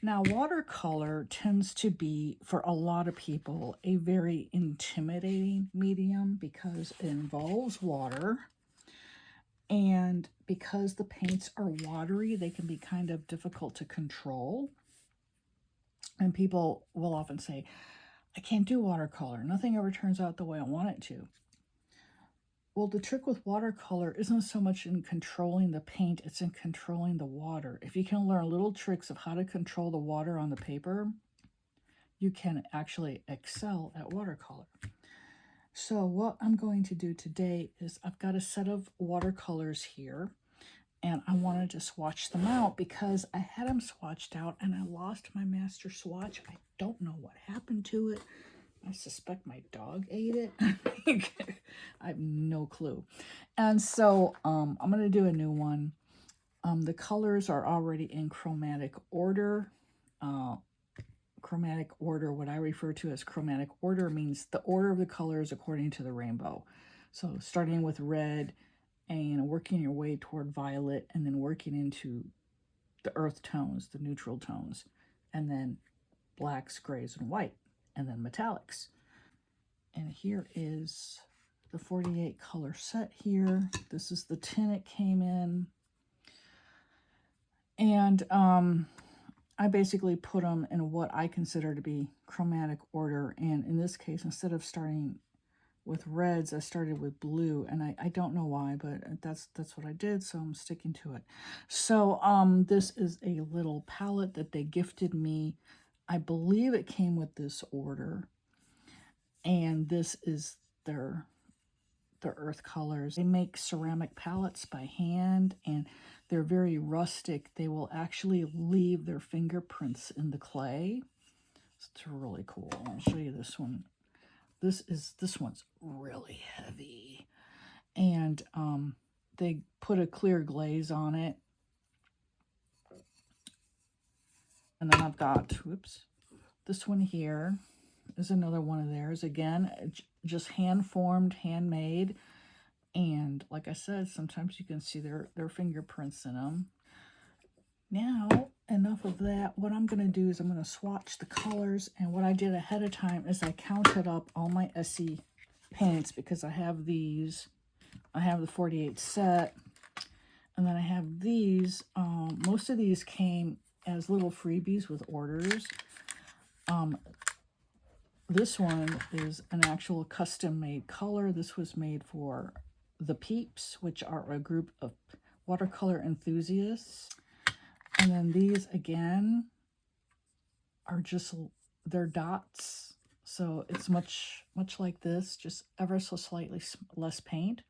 Now, watercolor tends to be, for a lot of people, a very intimidating medium because it involves water. And because the paints are watery, they can be kind of difficult to control. And people will often say, I can't do watercolor. Nothing ever turns out the way I want it to. Well, the trick with watercolor isn't so much in controlling the paint, it's in controlling the water. If you can learn little tricks of how to control the water on the paper, you can actually excel at watercolor. So what I'm going to do today is I've got a set of watercolors here, and I wanted to swatch them out because I had them swatched out and I lost my master swatch. I don't know what happened to it. I suspect my dog ate it. I have no clue. And so I'm going to do a new one. The colors are already in chromatic order. Chromatic order, what I refer to as chromatic order, means the order of the colors according to the rainbow. So starting with red and working your way toward violet, and then working into the earth tones, the neutral tones, and then blacks, grays, and white, and then metallics. And here is the 48 color set here. This is the tin it came in. And I basically put them in what I consider to be chromatic order. And in this case, instead of starting with reds, I started with blue. And I don't know why, but that's what I did, so I'm sticking to it. So this is a little palette that they gifted me. I believe it came with this order. And this is their earth colors. They make ceramic palettes by hand, and they're very rustic. They will actually leave their fingerprints in the clay. It's really cool. I'll show you this one. This one's really heavy. And they put a clear glaze on it. And then I've got, whoops, this one here is another one of theirs. Again, just hand-formed, handmade. And like I said, sometimes you can see their fingerprints in them. Now, enough of that. What I'm going to do is I'm going to swatch the colors. And what I did ahead of time is I counted up all my Essie paints, because I have these. I have the 48 set. And then I have these. Most of these came as little freebies with orders. This one is an actual custom-made color. This was made for the Peeps, which are a group of watercolor enthusiasts. And then these, again, are just, they're dots. So it's much like this, just ever so slightly less paint.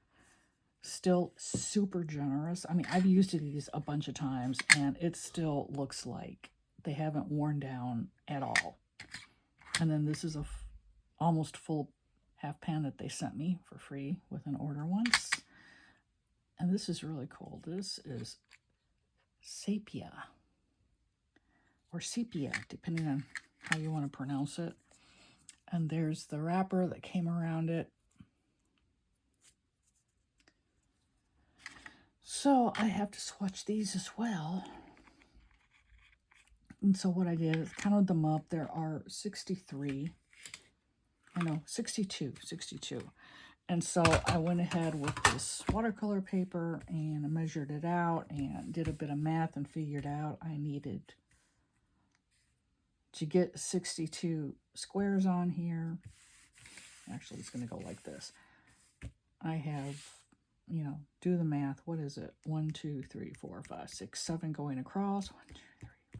Still super generous. I mean, I've used these a bunch of times, and it still looks like they haven't worn down at all. And then this is a almost full half pan that they sent me for free with an order once. And this is really cool. This is sepia, or sepia, depending on how you want to pronounce it. And there's the wrapper that came around it. So I have to swatch these as well. And so what I did is counted them up. There are 62. And so I went ahead with this watercolor paper and I measured it out and did a bit of math and figured out I needed to get 62 squares on here. Actually, it's going to go like this. I have, do the math. What is it? 1, 2, 3, 4, 5, 6, 7 going across. 1, 2, 3, 4, 5,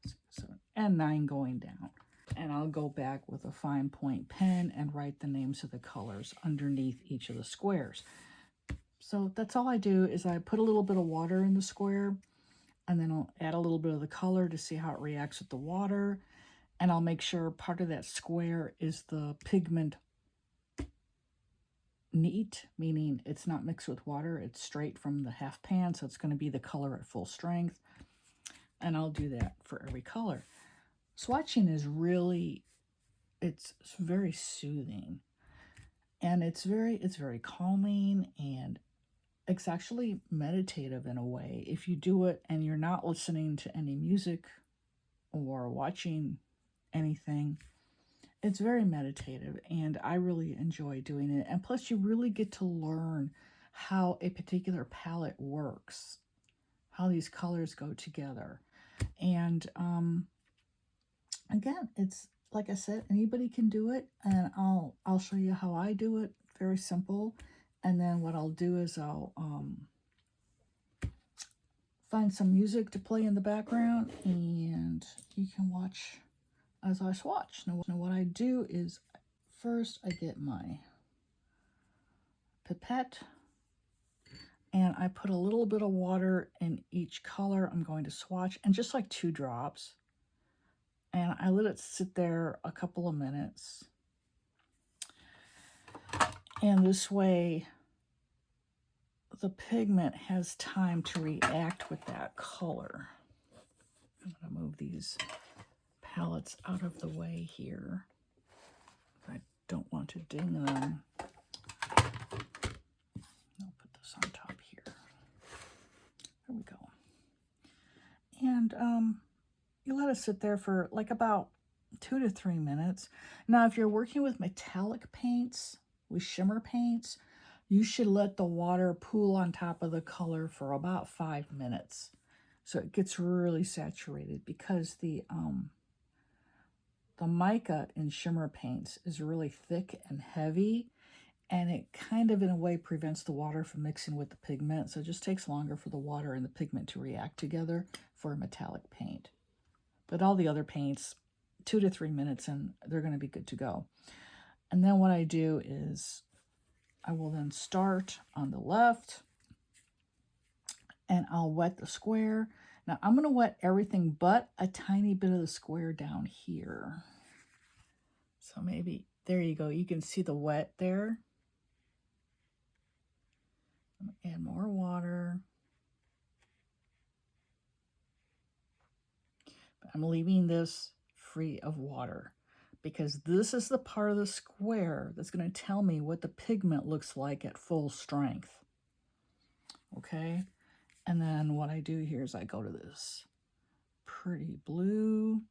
6, 7, and 9 going down. And I'll go back with a fine point pen and write the names of the colors underneath each of the squares. So that's all I do, is I put a little bit of water in the square, and then I'll add a little bit of the color to see how it reacts with the water. And I'll make sure part of that square is the pigment neat, meaning it's not mixed with water. It's straight from the half pan, so it's going to be the color at full strength. And I'll do that for every color. Swatching is really, it's very soothing, and it's very calming, and it's actually meditative in a way. If you do it and you're not listening to any music or watching anything. It's very meditative, and I really enjoy doing it. And plus, you really get to learn how a particular palette works, how these colors go together. And again, it's like I said, anybody can do it, and I'll show you how I do it. Very simple. And then what I'll do is I'll find some music to play in the background, and you can watch as I swatch. Now what I do is first I get my pipette and I put a little bit of water in each color I'm going to swatch, and just like 2 drops. And I let it sit there a couple of minutes. And this way the pigment has time to react with that color. I'm going to move these palettes out of the way here. I don't want to ding them. I'll put this on top here. There we go. And you let it sit there for like about 2 to 3 minutes. Now, if you're working with metallic paints, with shimmer paints, you should let the water pool on top of the color for about 5 minutes. So it gets really saturated, because the mica in shimmer paints is really thick and heavy, and it kind of in a way prevents the water from mixing with the pigment. So it just takes longer for the water and the pigment to react together for a metallic paint. But all the other paints, 2 to 3 minutes, and they're going to be good to go. And then what I do is I will then start on the left, and I'll wet the square. Now I'm going to wet everything but a tiny bit of the square down here. So maybe, there you go. You can see the wet there. I'm going to add more water. But I'm leaving this free of water, because this is the part of the square that's going to tell me what the pigment looks like at full strength. Okay? And then what I do here is I go to this pretty blue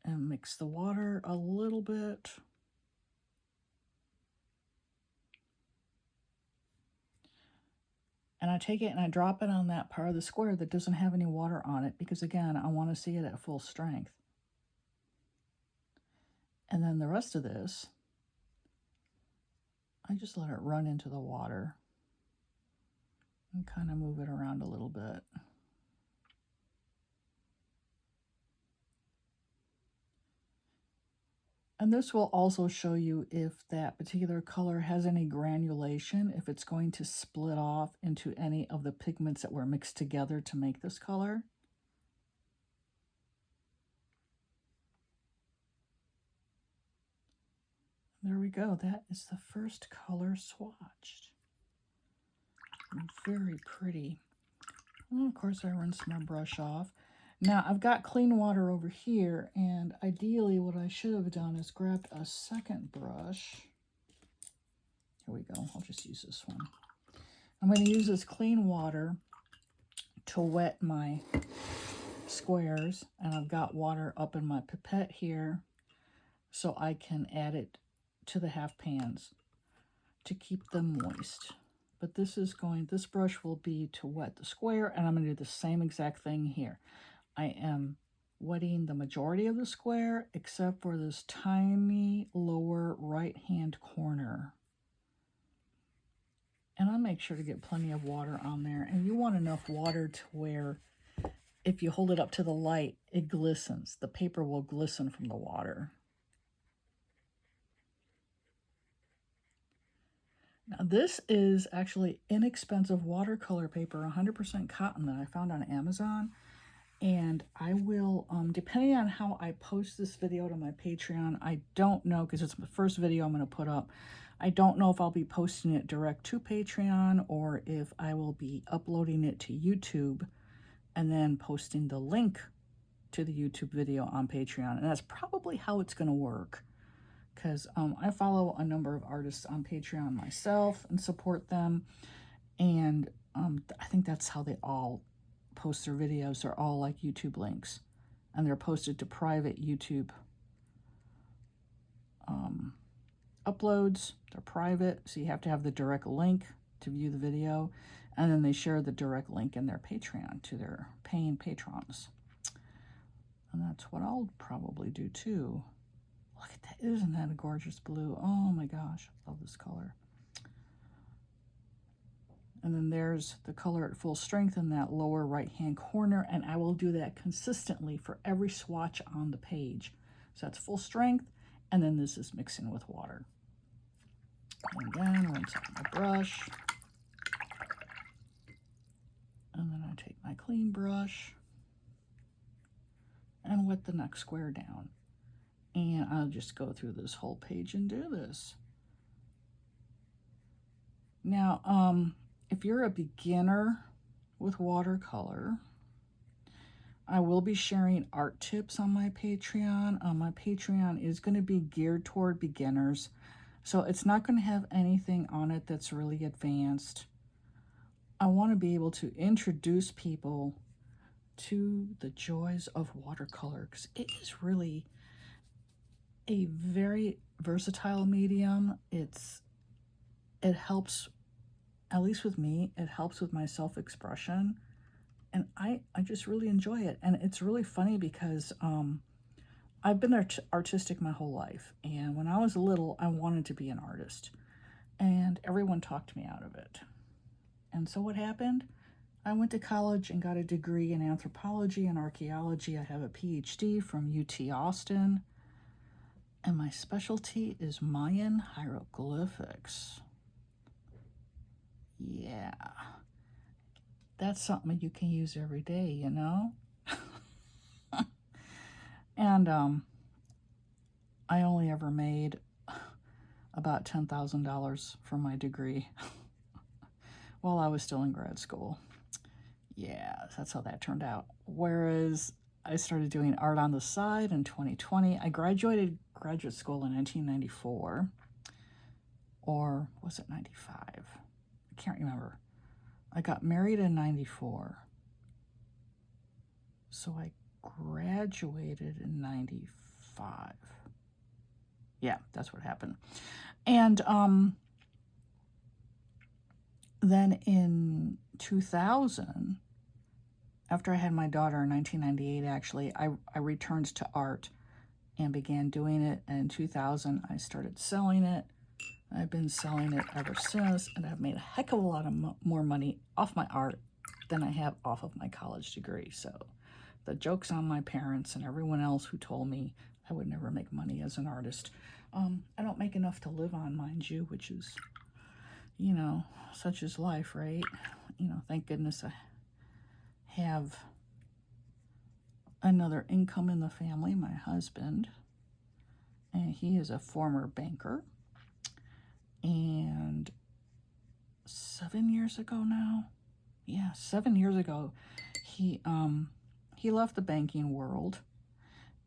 and mix the water a little bit. And I take it and I drop it on that part of the square that doesn't have any water on it, because again, I want to see it at full strength. And then the rest of this, I just let it run into the water and kind of move it around a little bit. And this will also show you if that particular color has any granulation, if it's going to split off into any of the pigments that were mixed together to make this color. There we go. That is the first color swatched. Very pretty. And of course, I rinse my brush off. Now, I've got clean water over here, and ideally what I should have done is grabbed a second brush. Here we go. I'll just use this one. I'm going to use this clean water to wet my squares, and I've got water up in my pipette here so I can add it to the half pans to keep them moist. But this brush will be to wet the square, and I'm going to do the same exact thing here. I am wetting the majority of the square except for this tiny lower right-hand corner. And I make sure to get plenty of water on there. And you want enough water to where if you hold it up to the light, it glistens. The paper will glisten from the water. Now this is actually inexpensive watercolor paper, 100% cotton, that I found on Amazon. And I will, depending on how I post this video to my Patreon, I don't know, because it's the first video I'm going to put up. I don't know if I'll be posting it direct to Patreon or if I will be uploading it to YouTube and then posting the link to the YouTube video on Patreon. And that's probably how it's going to work, because I follow a number of artists on Patreon myself and support them. And I think that's how they all post their videos. Are all like YouTube links. and they're posted to private YouTube uploads. They're private, so you have to have the direct link to view the video, and then they share the direct link in their Patreon to their paying patrons. And that's what I'll probably do too. Look at that. Isn't that a gorgeous blue? Oh my gosh, I love this color. And then there's the color at full strength in that lower right-hand corner, and I will do that consistently for every swatch on the page. So that's full strength, and then this is mixing with water. And again, rinse out my brush. And then I take my clean brush and wet the next square down. And I'll just go through this whole page and do this. Now, if you're a beginner with watercolor, I will be sharing art tips on my Patreon. My Patreon is going to be geared toward beginners, so it's not going to have anything on it that's really advanced. I want to be able to introduce people to the joys of watercolor, because it is really a very versatile medium. It helps, at least with me, it helps with my self-expression, and I just really enjoy it. And it's really funny because I've been artistic my whole life, and when I was little, I wanted to be an artist, and everyone talked me out of it. And so what happened? I went to college and got a degree in anthropology and archaeology. I have a PhD from UT Austin, and my specialty is Mayan hieroglyphics. Yeah, that's something you can use every day, you know? And I only ever made about $10,000 from my degree while I was still in grad school. Yeah, that's how that turned out. Whereas I started doing art on the side in 2020. I graduated graduate school in 1994, or was it 95? I can't remember. I got married in 94. So I graduated in 95. Yeah, that's what happened. And then in 2000, after I had my daughter in 1998, actually, I returned to art and began doing it. And in 2000, I started selling it. I've been selling it ever since, and I've made a heck of a lot of more money off my art than I have off of my college degree. So the joke's on my parents and everyone else who told me I would never make money as an artist. I don't make enough to live on, mind you, which is, you know, such is life, right? You know, thank goodness I have another income in the family, my husband, and he is a former banker. And 7 years ago now, yeah, 7 years ago, he left the banking world,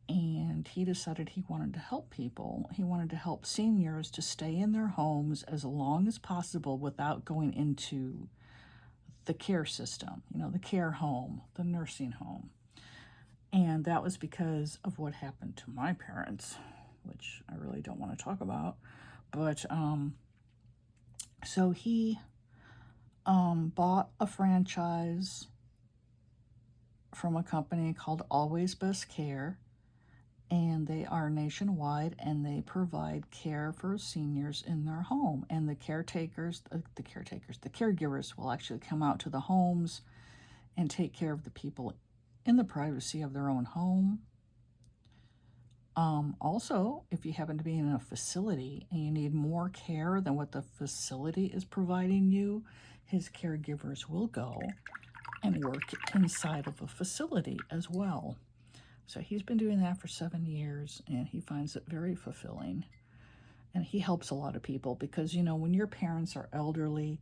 and he decided he wanted to help people. He wanted to help seniors to stay in their homes as long as possible without going into the care system, you know, the care home, the nursing home. And that was because of what happened to my parents, which I really don't want to talk about. But so he bought a franchise from a company called Always Best Care, and they are nationwide, and they provide care for seniors in their home. And the caregivers will actually come out to the homes and take care of the people in the privacy of their own home. Also, if you happen to be in a facility and you need more care than what the facility is providing you, his caregivers will go and work inside of a facility as well. So he's been doing that for 7 years, and he finds it very fulfilling. And he helps a lot of people because, you know, when your parents are elderly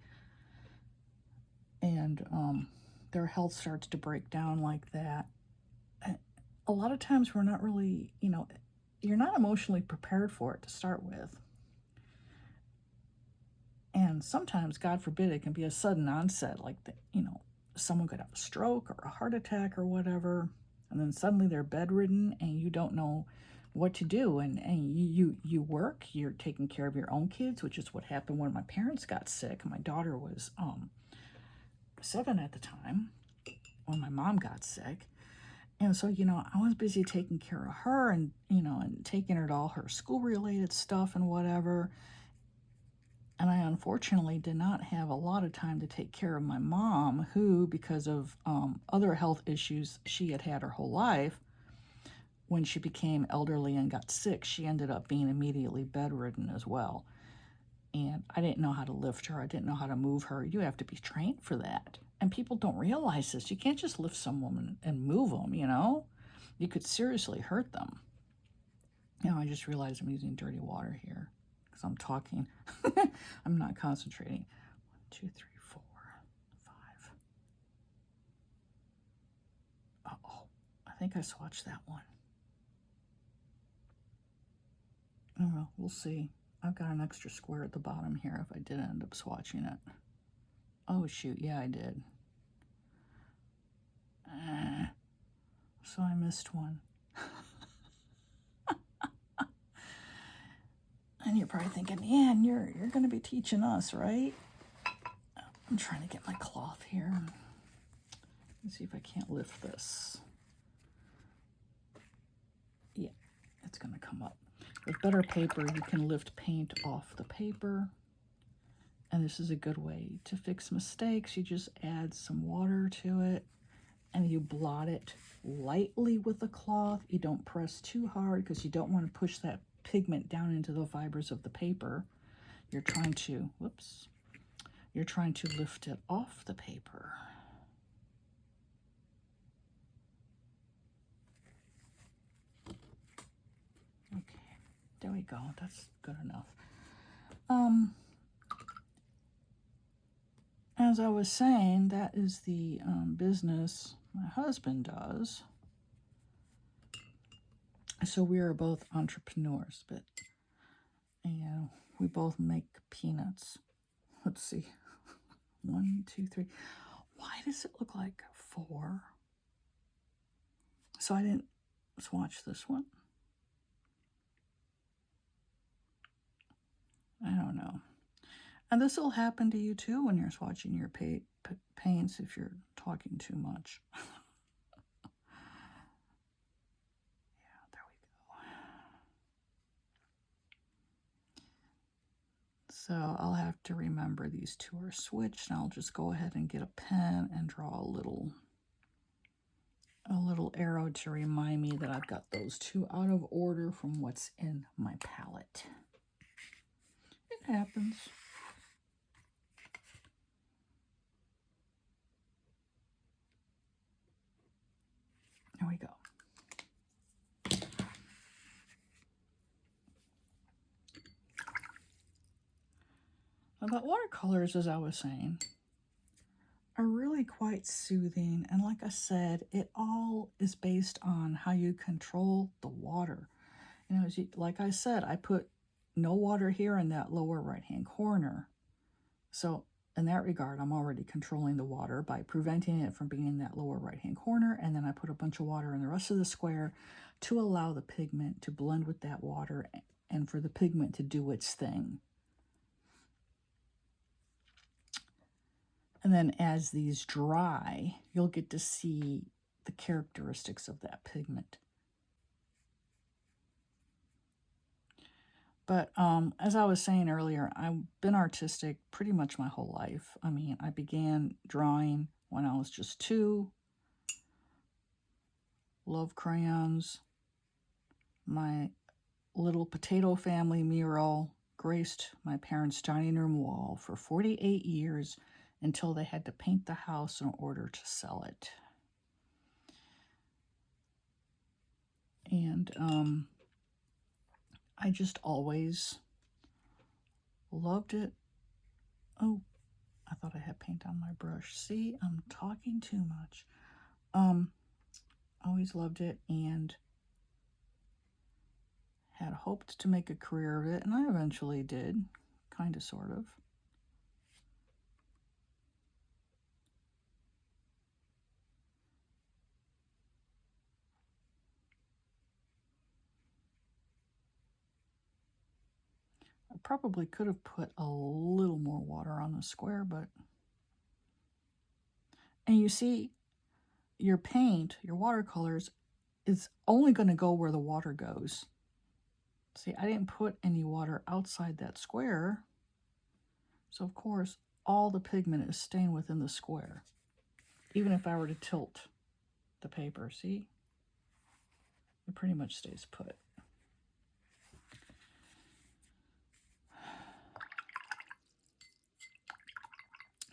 and their health starts to break down like that, a lot of times we're not really, you know, you're not emotionally prepared for it to start with. And sometimes, God forbid, it can be a sudden onset, like, you know, someone could have a stroke or a heart attack or whatever. And then suddenly they're bedridden and you don't know what to do. And you work, you're taking care of your own kids, which is what happened when my parents got sick. My daughter was 7 at the time when my mom got sick. And so, I was busy taking care of her and, and taking her to all her school-related stuff and whatever. And I unfortunately did not have a lot of time to take care of my mom, who, because of other health issues she had had her whole life, when she became elderly and got sick, she ended up being immediately bedridden as well. And I didn't know how to lift her. I didn't know how to move her. You have to be trained for that. And people don't realize this. You can't just lift someone and move them, You could seriously hurt them. I just realized I'm using dirty water here because I'm talking. I'm not concentrating. 1, 2, 3, 4, 5. Uh-oh. I think I swatched that one. Oh, well, we'll see. I've got an extra square at the bottom here if I did end up swatching it. Oh, shoot. Yeah, I did. So I missed one. And you're probably thinking, Anne, you're going to be teaching us, right? I'm trying to get my cloth here. Let's see if I can't lift this. Yeah, it's going to come up. With better paper, you can lift paint off the paper. And this is a good way to fix mistakes. You just add some water to it and you blot it lightly with a cloth. You don't press too hard because you don't want to push that pigment down into the fibers of the paper. You're trying to, you're trying to lift it off the paper. Okay, there we go. That's good enough. As I was saying, that is the business my husband does. So we are both entrepreneurs, but we both make peanuts. Let's see. 1, 2, 3. Why does it look like 4? So I didn't swatch this one. I don't know. And this will happen to you too when you're swatching your paints if you're talking too much. Yeah, there we go. So I'll have to remember these two are switched, and I'll just go ahead and get a pen and draw a little arrow to remind me that I've got those two out of order from what's in my palette. It happens. There we go. About watercolors, as I was saying, are really quite soothing. And like I said, it all is based on how you control the water. Like I said, I put no water here in that lower right-hand corner. So in that regard, I'm already controlling the water by preventing it from being in that lower right-hand corner. And then I put a bunch of water in the rest of the square to allow the pigment to blend with that water and for the pigment to do its thing. And then as these dry, you'll get to see the characteristics of that pigment. But as I was saying earlier, I've been artistic pretty much my whole life. I mean, I began drawing when I was just 2. Love crayons. My little potato family mural graced my parents' dining room wall for 48 years until they had to paint the house in order to sell it. And I just always loved it. Oh, I thought I had paint on my brush. See, I'm talking too much. Always loved it and had hoped to make a career of it, and I eventually did, kind of, sort of. I probably could have put a little more water on the square, but... And you see, your paint, your watercolors, is only going to go where the water goes. See, I didn't put any water outside that square. So, of course, all the pigment is staying within the square. Even if I were to tilt the paper, see? It pretty much stays put.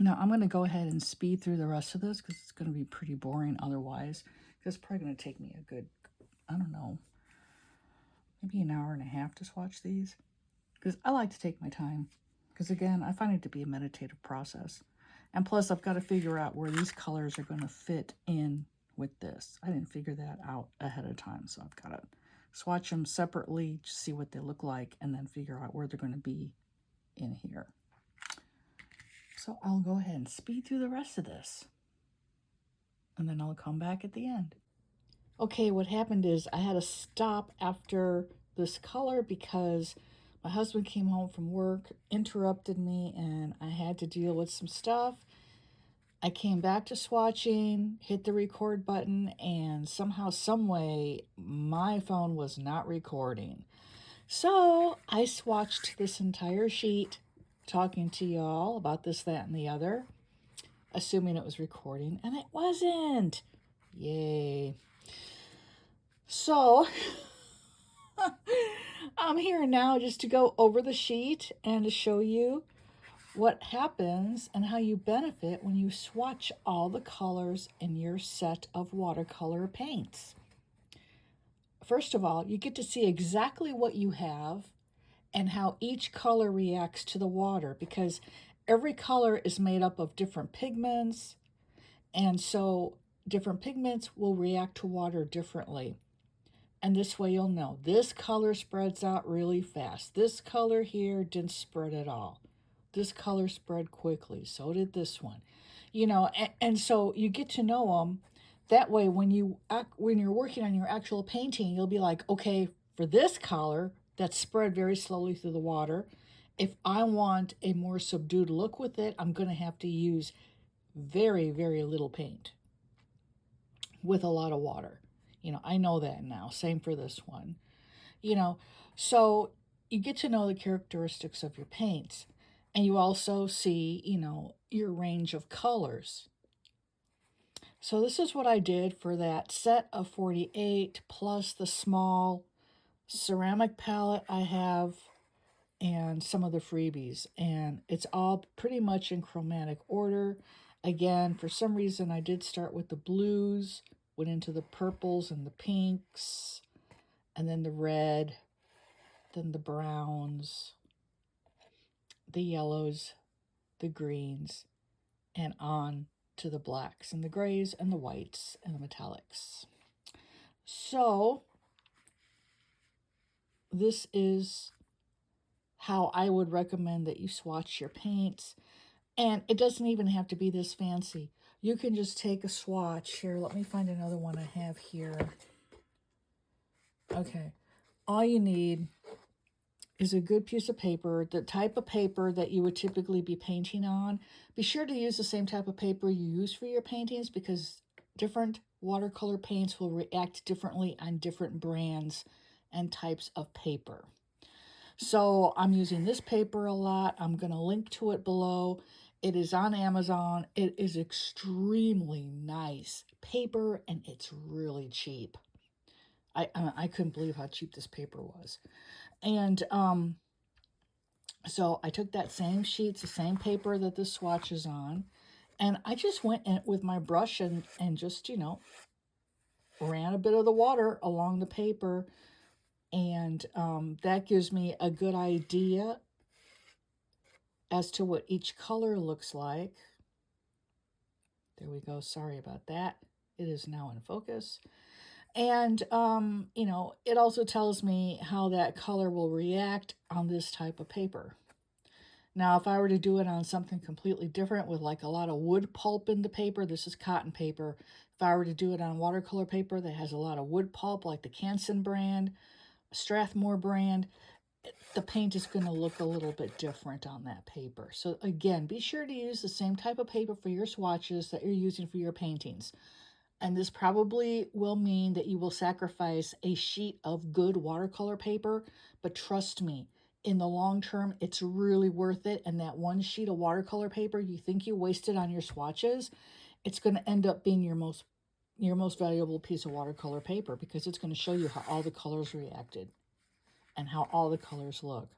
Now, I'm going to go ahead and speed through the rest of this because it's going to be pretty boring otherwise. It's probably going to take me a good, I don't know, maybe an hour and a half to swatch these. Because I like to take my time. Because again, I find it to be a meditative process. And plus, I've got to figure out where these colors are going to fit in with this. I didn't figure that out ahead of time. So I've got to swatch them separately, just see what they look like, and then figure out where they're going to be in here. So I'll go ahead and speed through the rest of this. And then I'll come back at the end. Okay, what happened is I had to stop after this color because my husband came home from work, interrupted me, and I had to deal with some stuff. I came back to swatching, hit the record button, and somehow, someway, my phone was not recording. So I swatched this entire sheet, talking to y'all about this, that, and the other, assuming it was recording, and it wasn't. Yay. So I'm here now just to go over the sheet and to show you what happens and how you benefit when you swatch all the colors in your set of watercolor paints. First of all, you get to see exactly what you have and how each color reacts to the water, because every color is made up of different pigments, and so different pigments will react to water differently. And this way you'll know this color spreads out really fast. This color here didn't spread at all. This color spread quickly. So did this one. You know, and so you get to know them. That way when you're working on your actual painting, you'll be like, okay, for this color that spread very slowly through the water, if I want a more subdued look with it, I'm going to have to use very, very little paint with a lot of water. You know, I know that now. Same for this one. You know, so you get to know the characteristics of your paints. And you also see, you know, your range of colors. So this is what I did for that set of 48 plus the small ceramic palette I have and some of the freebies. And it's all pretty much in chromatic order. Again, for some reason, I did start with the blues, went into the purples and the pinks, and then the red, then the browns, the yellows, the greens, and on to the blacks and the grays and the whites and the metallics. So this is how I would recommend that you swatch your paints. And it doesn't even have to be this fancy. You can just take a swatch. Here, let me find another one I have here. Okay. All you need is a good piece of paper, the type of paper that you would typically be painting on. Be sure to use the same type of paper you use for your paintings, because different watercolor paints will react differently on different brands and types of paper. So I'm using this paper a lot. I'm going to link to it below. It is on Amazon. It is extremely nice paper, and it's really cheap. I couldn't believe how cheap this paper was. And so I took that same sheets, the same paper that this swatch is on, and I just went in with my brush and just, you know, ran a bit of the water along the paper, and that gives me a good idea as to what each color looks like. There we go. Sorry about that. It is now in focus. And, you know, it also tells me how that color will react on this type of paper. Now, if I were to do it on something completely different with like a lot of wood pulp in the paper, this is cotton paper. If I were to do it on watercolor paper that has a lot of wood pulp, like the Canson brand, Strathmore brand, the paint is going to look a little bit different on that paper. So again, be sure to use the same type of paper for your swatches that you're using for your paintings. And this probably will mean that you will sacrifice a sheet of good watercolor paper, but trust me, in the long term, it's really worth it. And that one sheet of watercolor paper you think you wasted on your swatches, it's going to end up being your most valuable piece of watercolor paper, because it's going to show you how all the colors reacted and how all the colors look.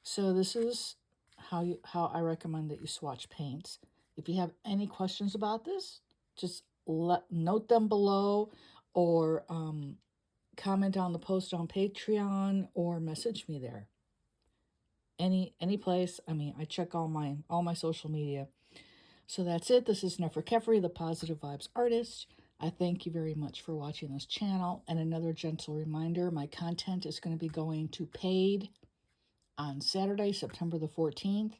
So this is how I recommend that you swatch paints. If you have any questions about this, just note them below, or comment on the post on Patreon, or message me there. Any place. I mean, I check all my social media. So that's it. This is 𝗫𝗫𝗃𝗃, the Positive Vibes artist. I thank you very much for watching this channel. And another gentle reminder, my content is going to be going to paid on Saturday, September the 14th.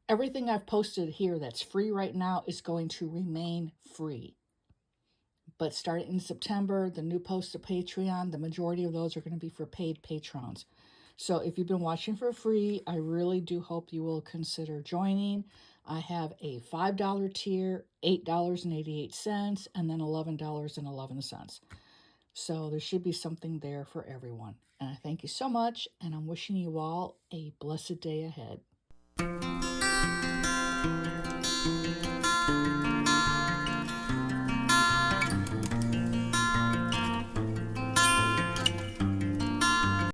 Everything I've posted here that's free right now is going to remain free. But starting in September, the new posts to Patreon, the majority of those are going to be for paid patrons. So if you've been watching for free, I really do hope you will consider joining. I have a $5 tier, $8.88, and then $11.11. So there should be something there for everyone. And I thank you so much, and I'm wishing you all a blessed day ahead.